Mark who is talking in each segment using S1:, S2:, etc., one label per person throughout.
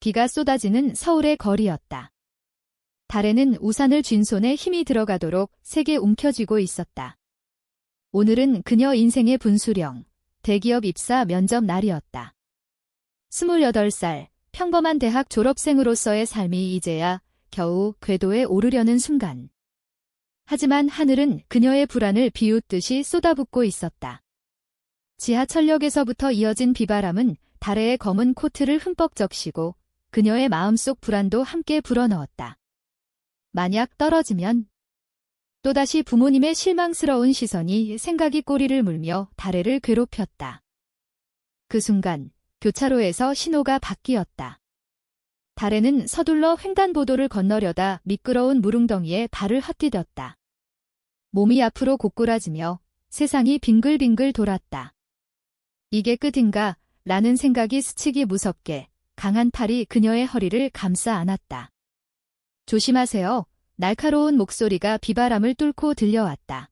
S1: 비가 쏟아지는 서울의 거리였다. 달에는 우산을 쥔 손에 힘이 들어가도록 세게 움켜쥐고 있었다. 오늘은 그녀 인생의 분수령, 대기업 입사 면접 날이었다. 28살, 평범한 대학 졸업생으로서의 삶이 이제야 겨우 궤도에 오르려는 순간. 하지만 하늘은 그녀의 불안을 비웃듯이 쏟아붓고 있었다. 지하철역에서부터 이어진 비바람은 달의 검은 코트를 흠뻑 적시고 그녀의 마음속 불안도 함께 불어넣었다. 만약 떨어지면? 또다시 부모님의 실망스러운 시선이 생각이 꼬리를 물며 다래를 괴롭혔다. 그 순간 교차로에서 신호가 바뀌었다. 다래는 서둘러 횡단보도를 건너려다 미끄러운 물웅덩이에 발을 헛디뎠다. 몸이 앞으로 고꾸라지며 세상이 빙글빙글 돌았다. 이게 끝인가? 라는 생각이 스치기 무섭게 강한 팔이 그녀의 허리를 감싸 안았다. 조심하세요. 날카로운 목소리가 비바람을 뚫고 들려왔다.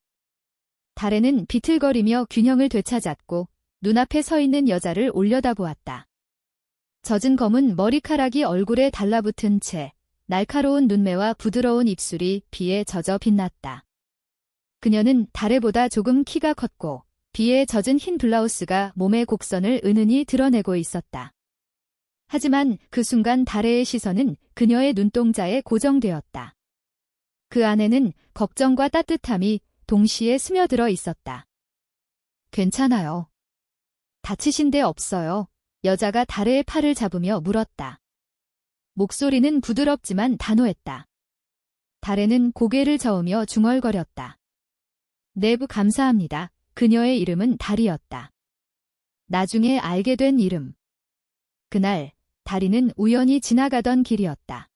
S1: 다래는 비틀거리며 균형을 되찾았고 눈앞에 서 있는 여자를 올려다보았다. 젖은 검은 머리카락이 얼굴에 달라붙은 채 날카로운 눈매와 부드러운 입술이 비에 젖어 빛났다. 그녀는 달래보다 조금 키가 컸고 비에 젖은 흰 블라우스가 몸의 곡선을 은은히 드러내고 있었다. 하지만 그 순간 달래의 시선은 그녀의 눈동자에 고정되었다. 그 안에는 걱정과 따뜻함이 동시에 스며들어 있었다. 괜찮아요. 다치신 데 없어요. 여자가 달래의 팔을 잡으며 물었다. 목소리는 부드럽지만 단호했다. 달래는 고개를 저으며 중얼거렸다. 내부 감사합니다. 그녀의 이름은 달이었다. 나중에 알게 된 이름. 그날 달이는 우연히 지나가던 길이었다.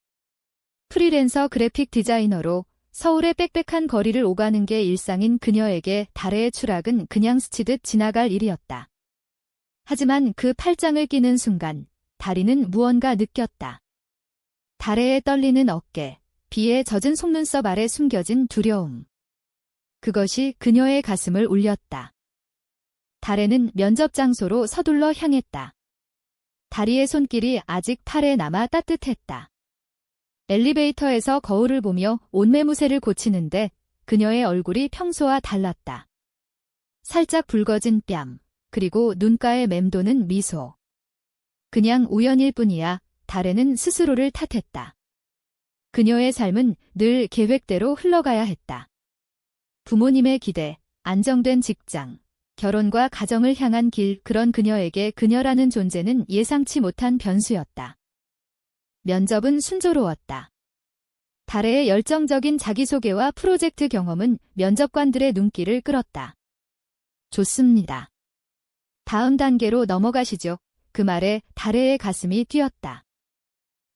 S1: 프리랜서 그래픽 디자이너로 서울의 빽빽한 거리를 오가는 게 일상인 그녀에게 달래의 추락은 그냥 스치듯 지나갈 일이었다. 하지만 그 팔짱을 끼는 순간 달이는 무언가 느꼈다. 달래의 떨리는 어깨, 비에 젖은 속눈썹 아래 숨겨진 두려움. 그것이 그녀의 가슴을 울렸다. 달래는 면접 장소로 서둘러 향했다. 다리의 손길이 아직 팔에 남아 따뜻했다. 엘리베이터에서 거울을 보며 옷매무새를 고치는데 그녀의 얼굴이 평소와 달랐다. 살짝 붉어진 뺨, 그리고 눈가에 맴도는 미소. 그냥 우연일 뿐이야. 달래는 스스로를 탓했다. 그녀의 삶은 늘 계획대로 흘러가야 했다. 부모님의 기대, 안정된 직장, 결혼과 가정을 향한 길, 그런 그녀에게 그녀라는 존재는 예상치 못한 변수였다. 면접은 순조로웠다. 달래의 열정적인 자기소개와 프로젝트 경험은 면접관들의 눈길을 끌었다. 좋습니다. 다음 단계로 넘어가시죠. 그 말에 달래의 가슴이 뛰었다.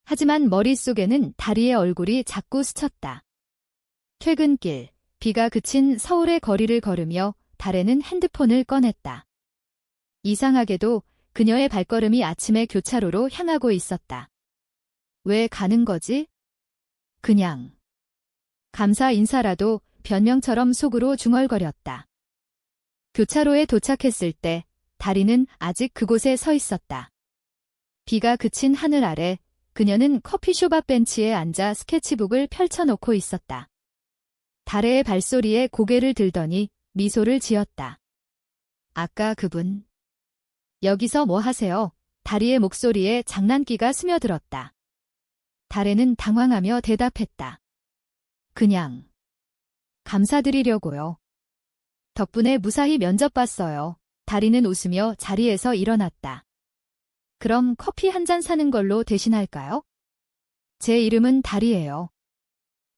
S1: 하지만 머릿속에는 다리의 얼굴이 자꾸 스쳤다. 퇴근길, 비가 그친 서울의 거리를 걸으며 달래는 핸드폰을 꺼냈다. 이상하게도 그녀의 발걸음이 아침의 교차로로 향하고 있었다. 왜 가는 거지? 그냥. 감사 인사라도 변명처럼 속으로 중얼거렸다. 교차로에 도착했을 때 달이는 아직 그곳에 서 있었다. 비가 그친 하늘 아래 그녀는 커피숍 앞 벤치에 앉아 스케치북을 펼쳐놓고 있었다. 달래의 발소리에 고개를 들더니 미소를 지었다. 아까 그분. 여기서 뭐 하세요? 달이의 목소리에 장난기가 스며들었다. 달래는 당황하며 대답했다. 그냥. 감사드리려고요. 덕분에 무사히 면접 봤어요. 달이는 웃으며 자리에서 일어났다. 그럼 커피 한 잔 사는 걸로 대신할까요? 제 이름은 달이에요.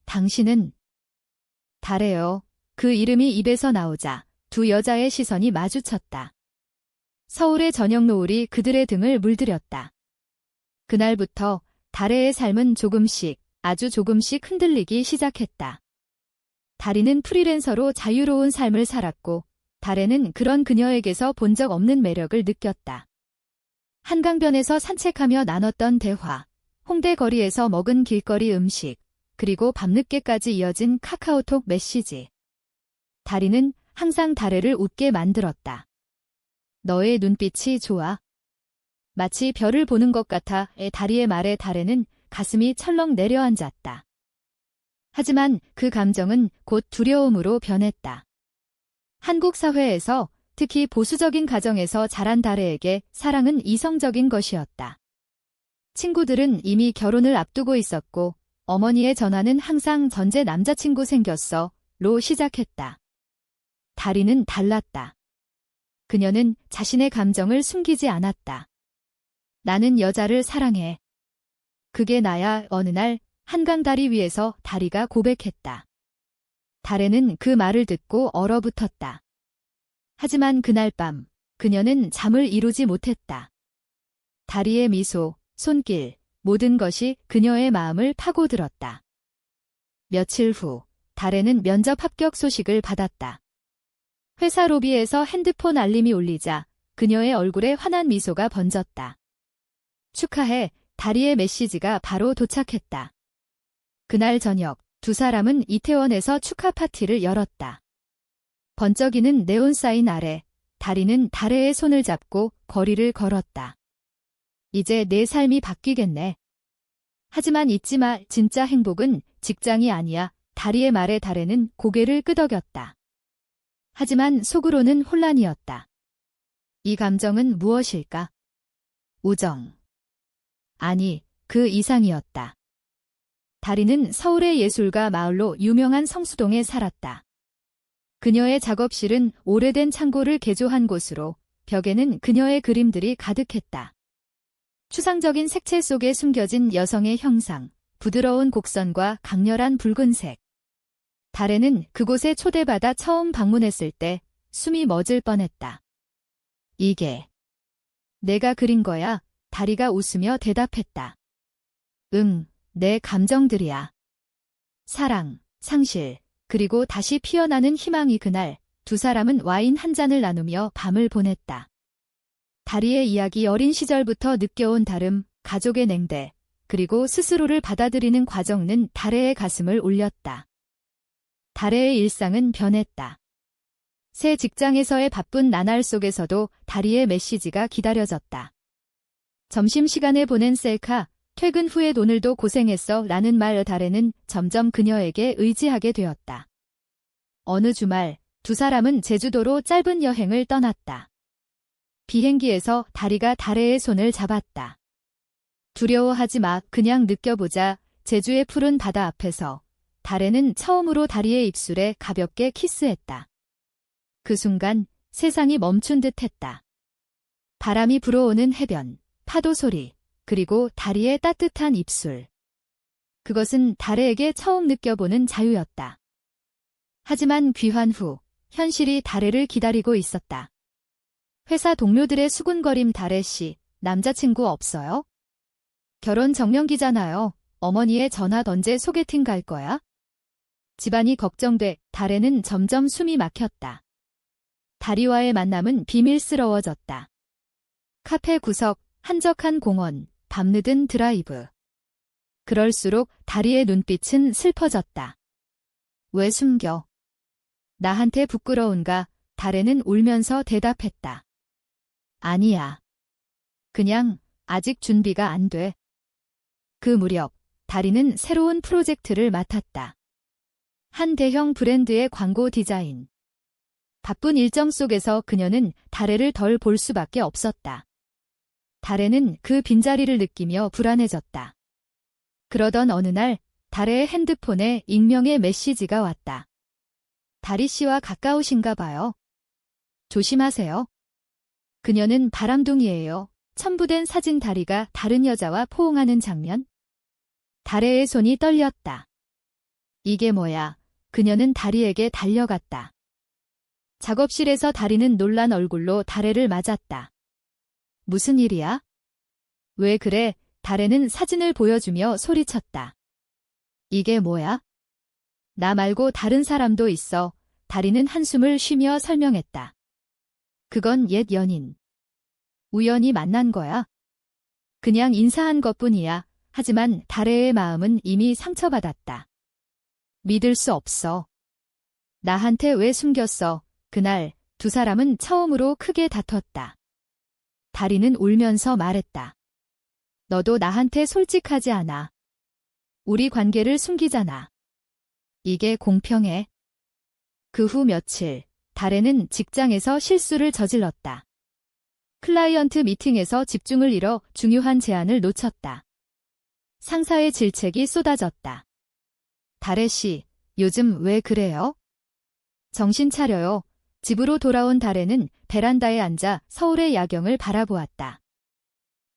S1: 당신은? 달래요. 그 이름이 입에서 나오자 두 여자의 시선이 마주쳤다. 서울의 저녁 노을이 그들의 등을 물들였다. 그날부터 달래의 삶은 조금씩, 아주 조금씩 흔들리기 시작했다. 달이는 프리랜서로 자유로운 삶을 살았고 달래는 그런 그녀에게서 본 적 없는 매력을 느꼈다. 한강변에서 산책하며 나눴던 대화, 홍대 거리에서 먹은 길거리 음식, 그리고 밤늦게까지 이어진 카카오톡 메시지. 달이는 항상 달래를 웃게 만들었다. 너의 눈빛이 좋아. 마치 별을 보는 것 같아 다리의 말에 달에는 가슴이 철렁 내려앉았다. 하지만 그 감정은 곧 두려움으로 변했다. 한국 사회에서 특히 보수적인 가정에서 자란 달에에게 사랑은 이성적인 것이었다. 친구들은 이미 결혼을 앞두고 있었고 어머니의 전화는 항상 전제 남자친구 생겼어 로 시작했다. 다리는 달랐다. 그녀는 자신의 감정을 숨기지 않았다. 나는 여자를 사랑해. 그게 나야. 어느 날 한강 다리 위에서 다리가 고백했다. 달에는 그 말을 듣고 얼어붙었다. 하지만 그날 밤 그녀는 잠을 이루지 못했다. 다리의 미소, 손길, 모든 것이 그녀의 마음을 파고들었다. 며칠 후 달에는 면접 합격 소식을 받았다. 회사 로비에서 핸드폰 알림이 울리자 그녀의 얼굴에 환한 미소가 번졌다. 축하해. 다리의 메시지가 바로 도착했다. 그날 저녁 두 사람은 이태원에서 축하 파티를 열었다. 번쩍이는 네온 사인 아래 다리는 달에의 손을 잡고 거리를 걸었다. 이제 내 삶이 바뀌겠네. 하지만 잊지 마. 진짜 행복은 직장이 아니야. 다리의 말에 달에는 고개를 끄덕였다. 하지만 속으로는 혼란이었다. 이 감정은 무엇일까? 우정. 아니, 그 이상이었다. 다리는 서울의 예술가 마을로 유명한 성수동에 살았다. 그녀의 작업실은 오래된 창고를 개조한 곳으로 벽에는 그녀의 그림들이 가득했다. 추상적인 색채 속에 숨겨진 여성의 형상, 부드러운 곡선과 강렬한 붉은색. 달에는 그곳에 초대받아 처음 방문했을 때 숨이 멎을 뻔했다. 이게 내가 그린 거야. 다리가 웃으며 대답했다. 응, 내 감정들이야. 사랑, 상실, 그리고 다시 피어나는 희망이. 그날 두 사람은 와인 한 잔을 나누며 밤을 보냈다. 다리의 이야기, 어린 시절부터 느껴온 다름, 가족의 냉대, 그리고 스스로를 받아들이는 과정은 달에의 가슴을 울렸다. 달에의 일상은 변했다. 새 직장에서의 바쁜 나날 속에서도 다리의 메시지가 기다려졌다. 점심시간에 보낸 셀카, 퇴근 후에 오늘도 고생했어 라는 말. 달에는 점점 그녀에게 의지하게 되었다. 어느 주말 두 사람은 제주도로 짧은 여행을 떠났다. 비행기에서 다리가 달에의 손을 잡았다. 두려워하지 마. 그냥 느껴보자. 제주의 푸른 바다 앞에서 달에는 처음으로 다리의 입술에 가볍게 키스했다. 그 순간 세상이 멈춘 듯 했다. 바람이 불어오는 해변, 파도 소리, 그리고 다리의 따뜻한 입술. 그것은 달에에게 처음 느껴보는 자유였다. 하지만 귀환 후 현실이 달에를 기다리고 있었다. 회사 동료들의 수군거림. 달에 씨, 남자친구 없어요? 결혼 정년기잖아요. 어머니의 전화 언제 소개팅 갈 거야? 집안이 걱정돼. 달에는 점점 숨이 막혔다. 다리와의 만남은 비밀스러워졌다. 카페 구석, 한적한 공원, 밤늦은 드라이브. 그럴수록 다리의 눈빛은 슬퍼졌다. 왜 숨겨? 나한테 부끄러운가? 달에는 울면서 대답했다. 아니야. 그냥 아직 준비가 안 돼. 그 무렵 다리는 새로운 프로젝트를 맡았다. 한 대형 브랜드의 광고 디자인. 바쁜 일정 속에서 그녀는 달에를 덜 볼 수밖에 없었다. 달에는 그 빈자리를 느끼며 불안해졌다. 그러던 어느 날 달에의 핸드폰에 익명의 메시지가 왔다. 다리 씨와 가까우신가 봐요. 조심하세요. 그녀는 바람둥이에요. 첨부된 사진. 다리가 다른 여자와 포옹하는 장면. 달에의 손이 떨렸다. 이게 뭐야? 그녀는 다리에게 달려갔다. 작업실에서 다리는 놀란 얼굴로 달에를 맞았다. 무슨 일이야? 왜 그래? 달에는 사진을 보여주며 소리쳤다. 이게 뭐야? 나 말고 다른 사람도 있어. 다리는 한숨을 쉬며 설명했다. 그건 옛 연인. 우연히 만난 거야. 그냥 인사한 것뿐이야. 하지만 달에의 마음은 이미 상처받았다. 믿을 수 없어. 나한테 왜 숨겼어? 그날 두 사람은 처음으로 크게 다퉜다. 다리는 울면서 말했다. 너도 나한테 솔직하지 않아. 우리 관계를 숨기잖아. 이게 공평해? 그 후 며칠, 달에는 직장에서 실수를 저질렀다. 클라이언트 미팅에서 집중을 잃어 중요한 제안을 놓쳤다. 상사의 질책이 쏟아졌다. 달의 씨, 요즘 왜 그래요? 정신 차려요. 집으로 돌아온 달에는 베란다에 앉아 서울의 야경을 바라보았다.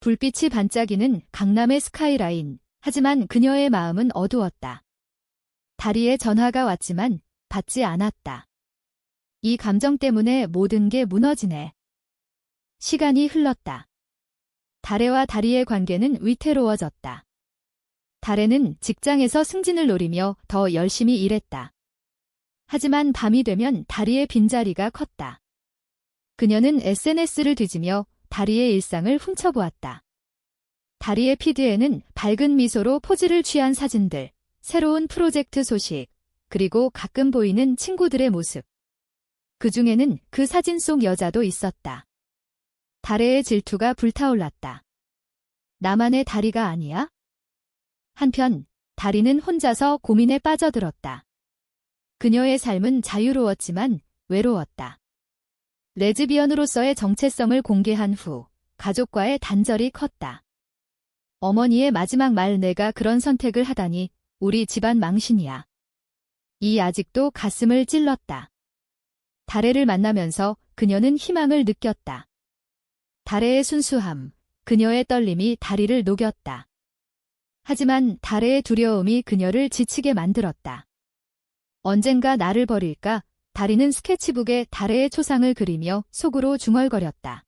S1: 불빛이 반짝이는 강남의 스카이라인, 하지만 그녀의 마음은 어두웠다. 다리에 전화가 왔지만 받지 않았다. 이 감정 때문에 모든 게 무너지네. 시간이 흘렀다. 달에와 다리의 관계는 위태로워졌다. 달에는 직장에서 승진을 노리며 더 열심히 일했다. 하지만 밤이 되면 다리의 빈자리가 컸다. 그녀는 SNS를 뒤지며 다리의 일상을 훔쳐보았다. 다리의 피드에는 밝은 미소로 포즈를 취한 사진들, 새로운 프로젝트 소식, 그리고 가끔 보이는 친구들의 모습. 그 중에는 그 사진 속 여자도 있었다. 달의 질투가 불타올랐다. 나만의 다리가 아니야? 한편 다리는 혼자서 고민에 빠져들었다. 그녀의 삶은 자유로웠지만 외로웠다. 레즈비언으로서의 정체성을 공개한 후 가족과의 단절이 컸다. 어머니의 마지막 말 내가 그런 선택을 하다니 우리 집안 망신이야. 이 아직도 가슴을 찔렀다. 다래를 만나면서 그녀는 희망을 느꼈다. 다래의 순수함, 그녀의 떨림이 다리를 녹였다. 하지만 다래의 두려움이 그녀를 지치게 만들었다. 언젠가 나를 버릴까? 다리는 스케치북에 다래의 초상을 그리며 속으로 중얼거렸다.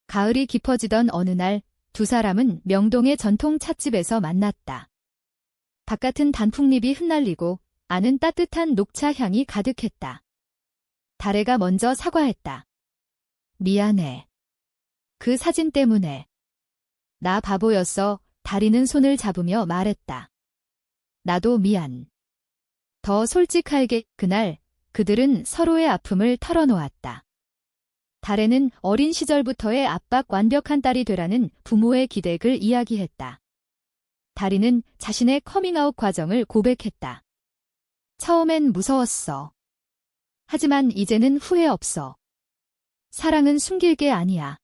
S1: 가을이 깊어지던 어느 날 두 사람은 명동의 전통 찻집에서 만났다. 바깥은 단풍잎이 흩날리고 안은 따뜻한 녹차 향이 가득했다. 다래가 먼저 사과했다. 미안해. 그 사진 때문에. 나 바보였어. 다리는 손을 잡으며 말했다. 나도 미안. 더 솔직하게 그날 그들은 서로의 아픔을 털어놓았다. 달에는 어린 시절부터의 압박 완벽한 딸이 되라는 부모의 기대를 이야기했다. 다리는 자신의 커밍아웃 과정을 고백했다. 처음엔 무서웠어. 하지만 이제는 후회 없어. 사랑은 숨길 게 아니야.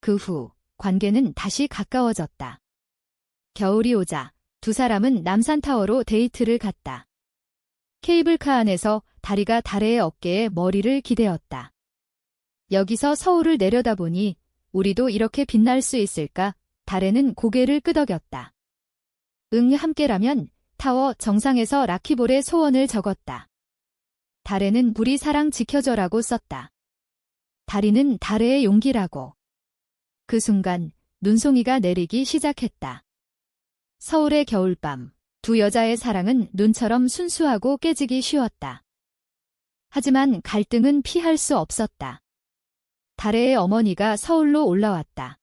S1: 그 후 관계는 다시 가까워졌다. 겨울이 오자 두 사람은 남산타워로 데이트를 갔다. 케이블카 안에서 다리가 달의 어깨에 머리를 기대었다. 여기서 서울을 내려다보니 우리도 이렇게 빛날 수 있을까? 달에는 고개를 끄덕였다. 응, 함께라면 타워 정상에서 라키볼의 소원을 적었다. 달에는 우리 사랑 지켜줘라고 썼다. 다리는 달의 용기라고. 그 순간 눈송이가 내리기 시작했다. 서울의 겨울밤, 두 여자의 사랑은 눈처럼 순수하고 깨지기 쉬웠다. 하지만 갈등은 피할 수 없었다. 달의 어머니가 서울로 올라왔다.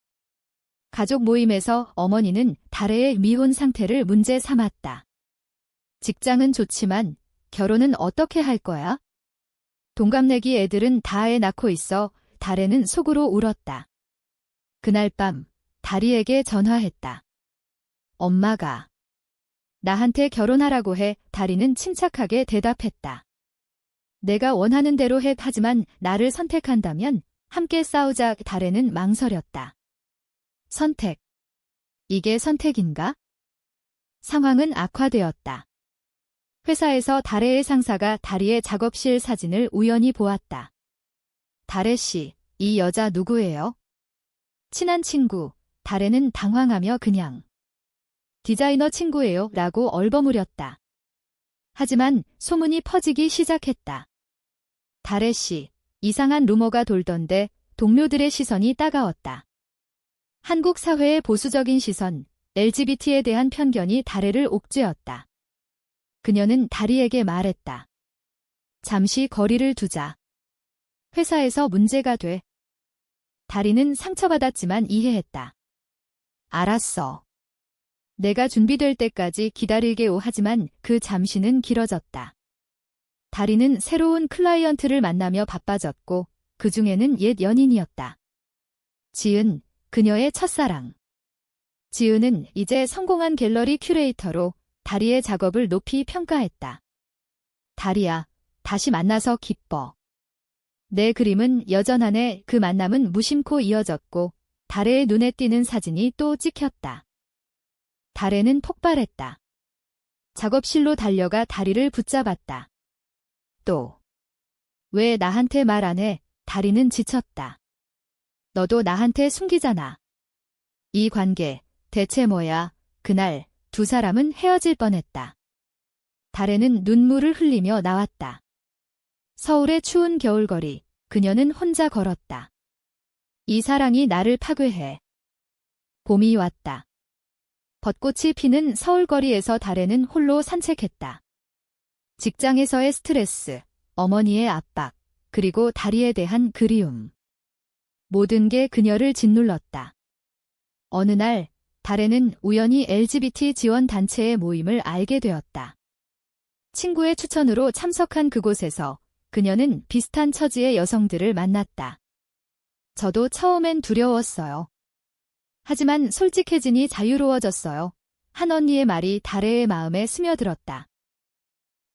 S1: 가족 모임에서 어머니는 달의 미혼 상태를 문제 삼았다. 직장은 좋지만 결혼은 어떻게 할 거야? 동갑내기 애들은 다 애 낳고 있어. 달에는 속으로 울었다. 그날 밤 다리에게 전화했다. 엄마가 나한테 결혼하라고 해. 다리는 침착하게 대답했다. 내가 원하는 대로 해. 하지만 나를 선택한다면 함께 싸우자. 달에는 망설였다. 선택. 이게 선택인가? 상황은 악화되었다. 회사에서 달의 상사가 다리의 작업실 사진을 우연히 보았다. 달의 씨, 이 여자 누구예요? 친한 친구. 달에는 당황하며 그냥 디자이너 친구예요 라고 얼버무렸다. 하지만 소문이 퍼지기 시작했다. 달의 씨, 이상한 루머가 돌던데. 동료들의 시선이 따가웠다. 한국 사회의 보수적인 시선, LGBT에 대한 편견이 달해를 옥죄었다. 그녀는 다리에게 말했다. 잠시 거리를 두자. 회사에서 문제가 돼. 다리는 상처받았지만 이해했다. 알았어. 내가 준비될 때까지 기다릴게요. 하지만 그 잠시는 길어졌다. 다리는 새로운 클라이언트를 만나며 바빠졌고 그 중에는 옛 연인이었다. 지은, 그녀의 첫사랑. 지은은 이제 성공한 갤러리 큐레이터로 다리의 작업을 높이 평가했다. 다리야, 다시 만나서 기뻐. 내 그림은 여전하네. 그 만남은 무심코 이어졌고 달의 눈에 띄는 사진이 또 찍혔다. 달에는 폭발했다. 작업실로 달려가 다리를 붙잡았다. 또. 왜 나한테 말 안 해? 다리는 지쳤다. 너도 나한테 숨기잖아. 이 관계, 대체 뭐야? 그날 두 사람은 헤어질 뻔했다. 달에는 눈물을 흘리며 나왔다. 서울의 추운 겨울거리, 그녀는 혼자 걸었다. 이 사랑이 나를 파괴해. 봄이 왔다. 벚꽃이 피는 서울거리에서 달에는 홀로 산책했다. 직장에서의 스트레스, 어머니의 압박, 그리고 다리에 대한 그리움. 모든 게 그녀를 짓눌렀다. 어느 날, 달에는 우연히 LGBT 지원 단체의 모임을 알게 되었다. 친구의 추천으로 참석한 그곳에서 그녀는 비슷한 처지의 여성들을 만났다. 저도 처음엔 두려웠어요. 하지만 솔직해지니 자유로워졌어요. 한 언니의 말이 달의 마음에 스며들었다.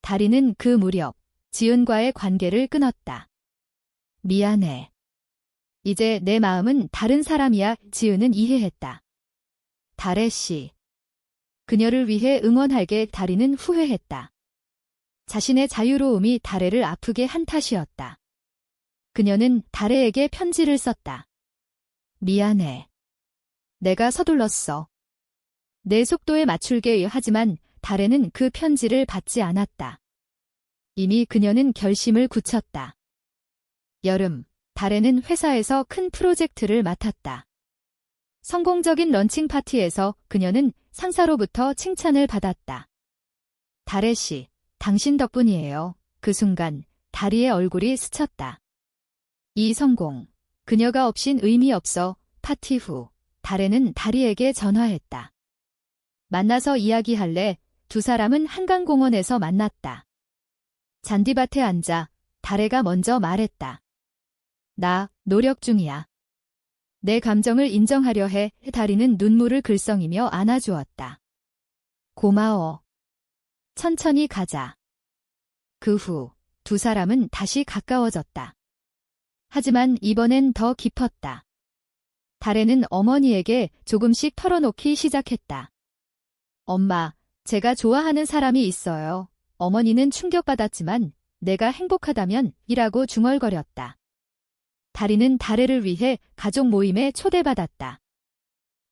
S1: 다리는 그 무렵 지은과의 관계를 끊었다. 미안해. 이제 내 마음은 다른 사람이야. 지은은 이해했다. 달의 씨. 그녀를 위해 응원하게 다리는 후회했다. 자신의 자유로움이 달해를 아프게 한 탓이었다. 그녀는 달해에게 편지를 썼다. 미안해. 내가 서둘렀어. 내 속도에 맞출게. 하지만 달해는 그 편지를 받지 않았다. 이미 그녀는 결심을 굳혔다. 여름, 달해는 회사에서 큰 프로젝트를 맡았다. 성공적인 런칭 파티에서 그녀는 상사로부터 칭찬을 받았다. 달해 씨, 당신 덕분이에요. 그 순간 다리의 얼굴이 스쳤다. 이 성공, 그녀가 없인 의미 없어. 파티 후, 달해는 다리에게 전화했다. 만나서 이야기할래? 두 사람은 한강공원에서 만났다. 잔디밭에 앉아 달해가 먼저 말했다. 나 노력 중이야. 내 감정을 인정하려 해. 다리는 눈물을 글썽이며 안아주었다. 고마워. 천천히 가자. 그 후 두 사람은 다시 가까워졌다. 하지만 이번엔 더 깊었다. 달해는 어머니에게 조금씩 털어놓기 시작했다. 엄마, 제가 좋아하는 사람이 있어요. 어머니는 충격받았지만 내가 행복하다면 이라고 중얼거렸다. 다리는 달해를 위해 가족 모임에 초대받았다.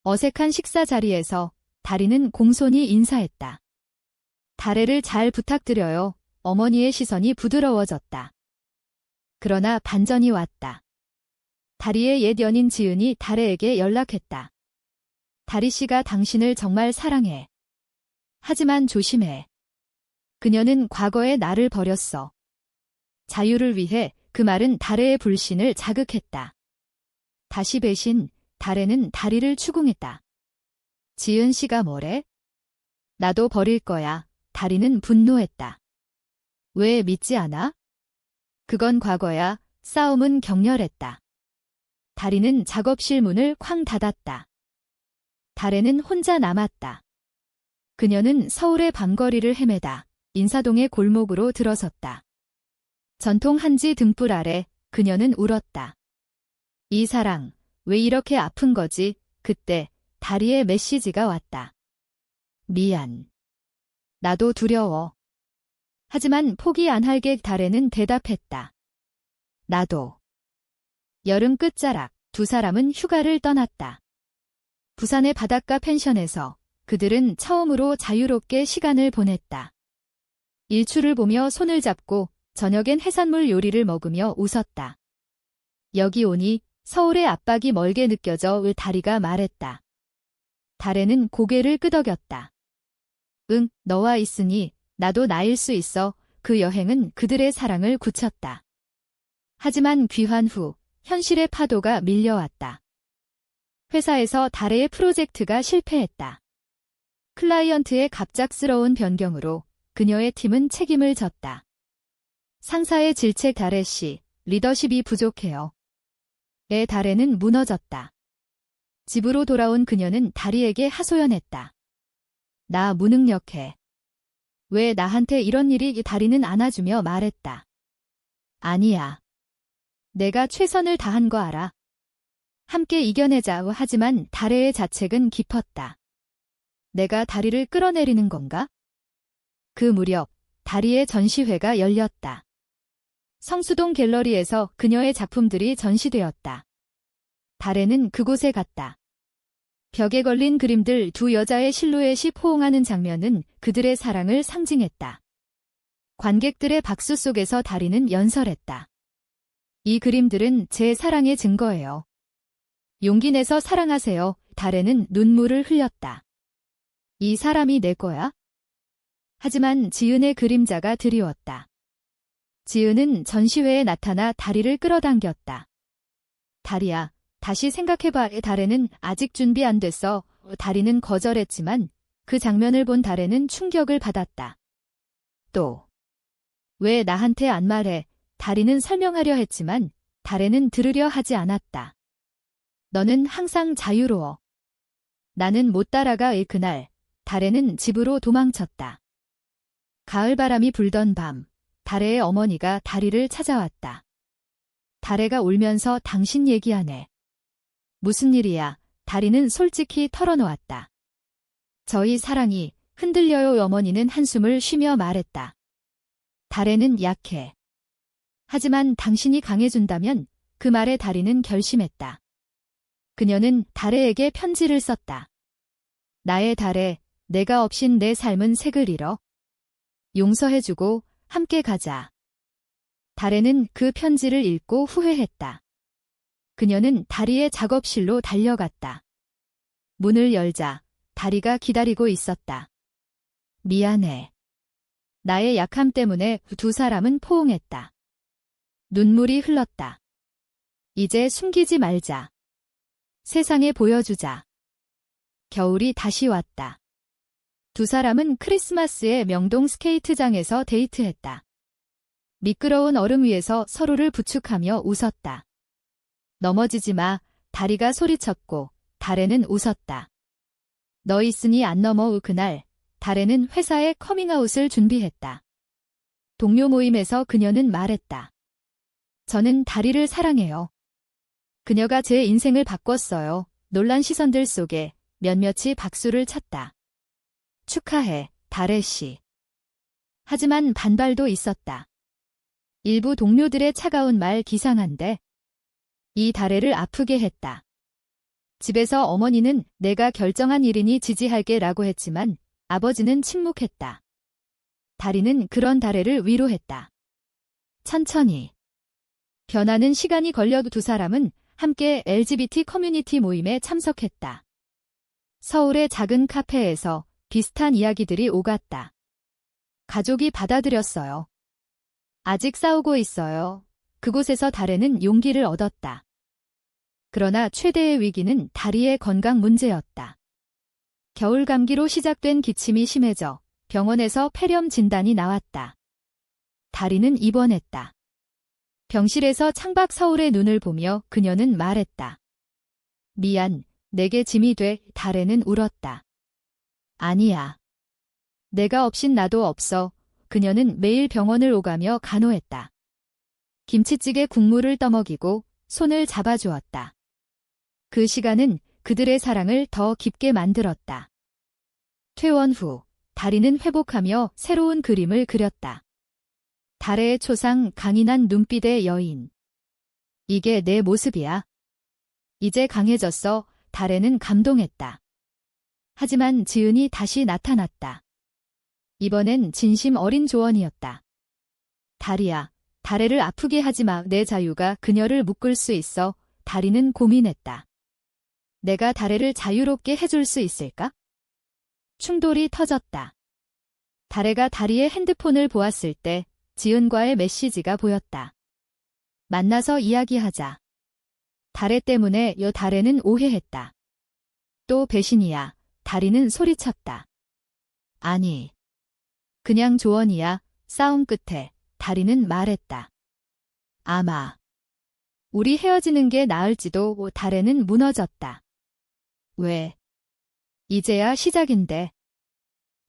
S1: 어색한 식사 자리에서 다리는 공손히 인사했다. 달해를 잘 부탁드려요. 어머니의 시선이 부드러워졌다. 그러나 반전이 왔다. 다리의 옛 연인 지은이 달해에게 연락했다. 다리 씨가 당신을 정말 사랑해. 하지만 조심해. 그녀는 과거의 나를 버렸어. 자유를 위해. 그 말은 달해의 불신을 자극했다. 다시 배신, 달해는 다리를 추궁했다. 지은 씨가 뭐래? 나도 버릴 거야. 다리는 분노했다. 왜 믿지 않아? 그건 과거야. 싸움은 격렬했다. 다리는 작업실 문을 쾅 닫았다. 달해는 혼자 남았다. 그녀는 서울의 밤거리를 헤매다 인사동의 골목으로 들어섰다. 전통 한지 등불 아래 그녀는 울었다. 이 사랑, 왜 이렇게 아픈 거지? 그때 다리의 메시지가 왔다. 미안. 나도 두려워. 하지만 포기 안 할게. 달해는 대답했다. 나도. 여름 끝자락 두 사람은 휴가를 떠났다. 부산의 바닷가 펜션에서 그들은 처음으로 자유롭게 시간을 보냈다. 일출을 보며 손을 잡고 저녁엔 해산물 요리를 먹으며 웃었다. 여기 오니 서울의 압박이 멀게 느껴져. 다리가 말했다. 달해는 고개를 끄덕였다. 응, 너와 있으니 나도 나일 수 있어. 그 여행은 그들의 사랑을 굳혔다. 하지만 귀환 후 현실의 파도가 밀려왔다. 회사에서 달해의 프로젝트가 실패했다. 클라이언트의 갑작스러운 변경으로 그녀의 팀은 책임을 졌다. 상사의 질책. 달해 씨, 리더십이 부족해요. 달해는 무너졌다. 집으로 돌아온 그녀는 다리에게 하소연했다. 나 무능력해. 왜 나한테 이런 일이 다리는 안아주며 말했다. 아니야. 내가 최선을 다한 거 알아. 함께 이겨내자. 하지만 달의 자책은 깊었다. 내가 다리를 끌어내리는 건가? 그 무렵 다리의 전시회가 열렸다. 성수동 갤러리에서 그녀의 작품들이 전시되었다. 달에는 그곳에 갔다. 벽에 걸린 그림들, 두 여자의 실루엣이 포옹하는 장면은 그들의 사랑을 상징했다. 관객들의 박수 속에서 달이는 연설했다. 이 그림들은 제 사랑의 증거예요. 용기 내서 사랑하세요. 달에는 눈물을 흘렸다. 이 사람이 내 거야? 하지만 지은의 그림자가 드리웠다. 지은은 전시회에 나타나 다리를 끌어당겼다. 다리야, 다시 생각해봐. 달에는 아직 준비 안 됐어. 다리는 거절했지만 그 장면을 본 달에는 충격을 받았다. 또, 왜 나한테 안 말해? 다리는 설명하려 했지만 달에는 들으려 하지 않았다. 너는 항상 자유로워. 나는 못 따라가. 그날, 달에는 집으로 도망쳤다. 가을바람이 불던 밤, 달에의 어머니가 다리를 찾아왔다. 달에가 울면서 당신 얘기하네. 무슨 일이야? 다리는 솔직히 털어놓았다. 저희 사랑이 흔들려요. 어머니는 한숨을 쉬며 말했다. 달에는 약해. 하지만 당신이 강해준다면 그 말에 다리는 결심했다. 그녀는 달에에게 편지를 썼다. 나의 달에, 내가 없인 내 삶은 색을 잃어. 용서해주고 함께 가자. 달에는 그 편지를 읽고 후회했다. 그녀는 다리의 작업실로 달려갔다. 문을 열자 다리가 기다리고 있었다. 미안해. 나의 약함 때문에 두 사람은 포옹했다. 눈물이 흘렀다. 이제 숨기지 말자. 세상에 보여주자. 겨울이 다시 왔다. 두 사람은 크리스마스에 명동 스케이트장에서 데이트했다. 미끄러운 얼음 위에서 서로를 부축하며 웃었다. 넘어지지 마. 다리가 소리쳤고 달에는 웃었다. 너 있으니 안 넘어. 그날 달에는 회사에 커밍아웃을 준비했다. 동료 모임에서 그녀는 말했다. 저는 다리를 사랑해요. 그녀가 제 인생을 바꿨어요. 놀란 시선들 속에 몇몇이 박수를 쳤다. 축하해, 달의 씨. 하지만 반발도 있었다. 일부 동료들의 차가운 말 기상한데 이 달해를 아프게 했다. 집에서 어머니는 내가 결정한 일이니 지지할게 라고 했지만 아버지는 침묵했다. 다리는 그런 달해를 위로했다. 천천히. 변하는 시간이 걸려도 두 사람은 함께 LGBT 커뮤니티 모임에 참석했다. 서울의 작은 카페에서 비슷한 이야기들이 오갔다. 가족이 받아들였어요. 아직 싸우고 있어요. 그곳에서 달에는 용기를 얻었다. 그러나 최대의 위기는 다리의 건강 문제였다. 겨울 감기로 시작된 기침이 심해져 병원에서 폐렴 진단이 나왔다. 다리는 입원했다. 병실에서 창밖 서울의 눈을 보며 그녀는 말했다. 미안, 내게 짐이 돼. 달에는 울었다. 아니야. 내가 없인 나도 없어. 그녀는 매일 병원을 오가며 간호했다. 김치찌개 국물을 떠먹이고 손을 잡아주었다. 그 시간은 그들의 사랑을 더 깊게 만들었다. 퇴원 후 다리는 회복하며 새로운 그림을 그렸다. 달의 초상, 강인한 눈빛의 여인. 이게 내 모습이야. 이제 강해졌어. 달에는 감동했다. 하지만 지은이 다시 나타났다. 이번엔 진심 어린 조언이었다. 다리야, 달해를 아프게 하지 마. 내 자유가 그녀를 묶을 수 있어. 다리는 고민했다. 내가 달해를 자유롭게 해줄 수 있을까? 충돌이 터졌다. 달해가 다리의 핸드폰을 보았을 때 지은과의 메시지가 보였다. 만나서 이야기하자. 달해 때문에 달해는 오해했다. 또 배신이야. 다리는 소리쳤다. 아니. 그냥 조언이야. 싸움 끝에 다리는 말했다. 아마 우리 헤어지는 게 나을지도. 달해는 무너졌다. 왜? 이제야 시작인데.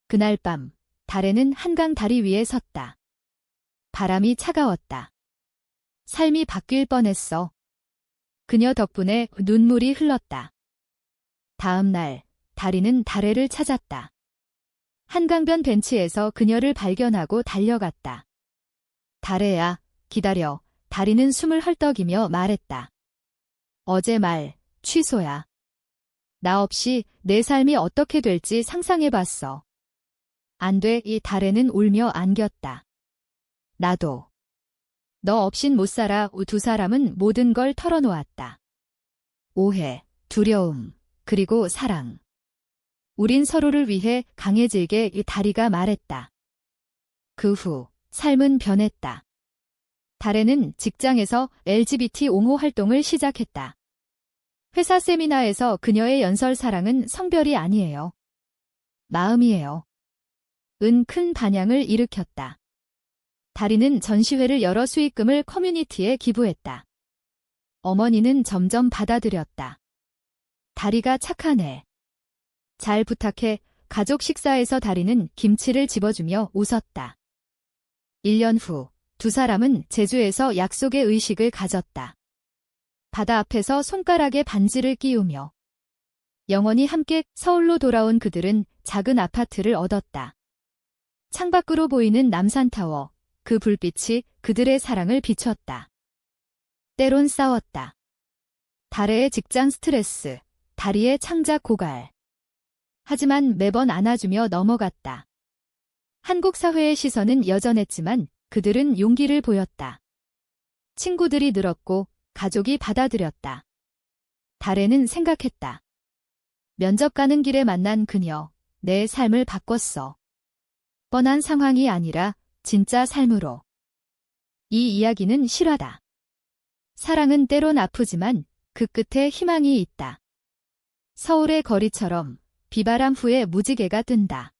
S1: 그날 밤, 달에는 한강 다리 위에 섰다. 바람이 차가웠다. 삶이 바뀔 뻔했어. 그녀 덕분에 눈물이 흘렀다. 다음 날, 다리는 달애를 찾았다. 한강변 벤치에서 그녀를 발견하고 달려갔다. 달애야, 기다려. 다리는 숨을 헐떡이며 말했다. 어제 말, 취소야. 나 없이 내 삶이 어떻게 될지 상상해봤어. 안 돼, 이 달애는 울며 안겼다. 나도. 너 없인 못 살아. 두 사람은 모든 걸 털어놓았다. 오해, 두려움, 그리고 사랑. 우린 서로를 위해 강해질게. 이 다리가 말했다. 그 후, 삶은 변했다. 달애는 직장에서 LGBT 옹호 활동을 시작했다. 회사 세미나에서 그녀의 연설 사랑은 성별이 아니에요. 마음이에요. 은 큰 반향을 일으켰다. 다리는 전시회를 열어 수익금을 커뮤니티에 기부했다. 어머니는 점점 받아들였다. 다리가 착하네. 잘 부탁해. 가족 식사에서 다리는 김치를 집어주며 웃었다. 1년 후, 두 사람은 제주에서 약속의 의식을 가졌다. 바다 앞에서 손가락에 반지를 끼우며. 영원히 함께 서울로 돌아온 그들은 작은 아파트를 얻었다. 창밖으로 보이는 남산타워, 그 불빛이 그들의 사랑을 비췄다. 때론 싸웠다. 달애의 직장 스트레스, 다리의 창작 고갈. 하지만 매번 안아주며 넘어갔다. 한국 사회의 시선은 여전했지만 그들은 용기를 보였다. 친구들이 늘었고 가족이 받아들였다. 달애는 생각했다. 면접 가는 길에 만난 그녀, 내 삶을 바꿨어. 뻔한 상황이 아니라 진짜 삶으로. 이 이야기는 실화다. 사랑은 때론 아프지만 그 끝에 희망이 있다. 서울의 거리처럼 비바람 후에 무지개가 뜬다.